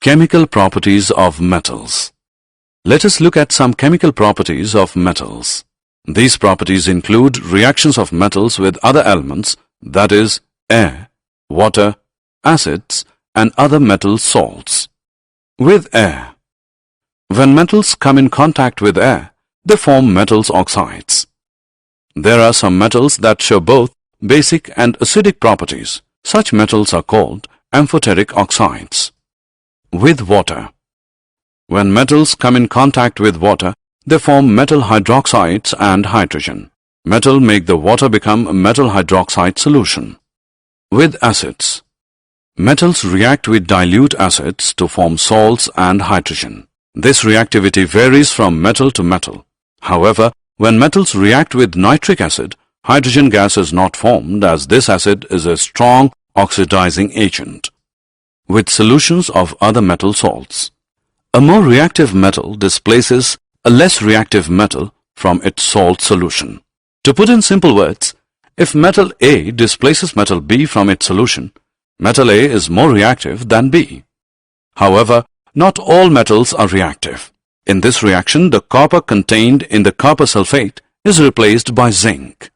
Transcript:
Chemical properties of metals. Let us look at some chemical properties of metals. These properties include reactions of metals with other elements, that is, air, water, acids, and other metal salts. With air. When metals come in contact with air, they form metals oxides. There are some metals that show both basic and acidic properties. Such metals are called amphoteric oxides. With water. When metals come in contact with water, they form metal hydroxides and hydrogen. Metal make the water become a metal hydroxide solution. With acids. Metals react with dilute acids to form salts and hydrogen. This reactivity varies from metal to metal. However, when metals react with nitric acid, hydrogen gas is not formed as this acid is a strong oxidizing agent. With solutions of other metal salts. A more reactive metal displaces a less reactive metal from its salt solution. To put in simple words, if metal A displaces metal B from its solution, metal A is more reactive than B. However, not all metals are reactive. In this reaction, the copper contained in the copper sulfate is replaced by zinc.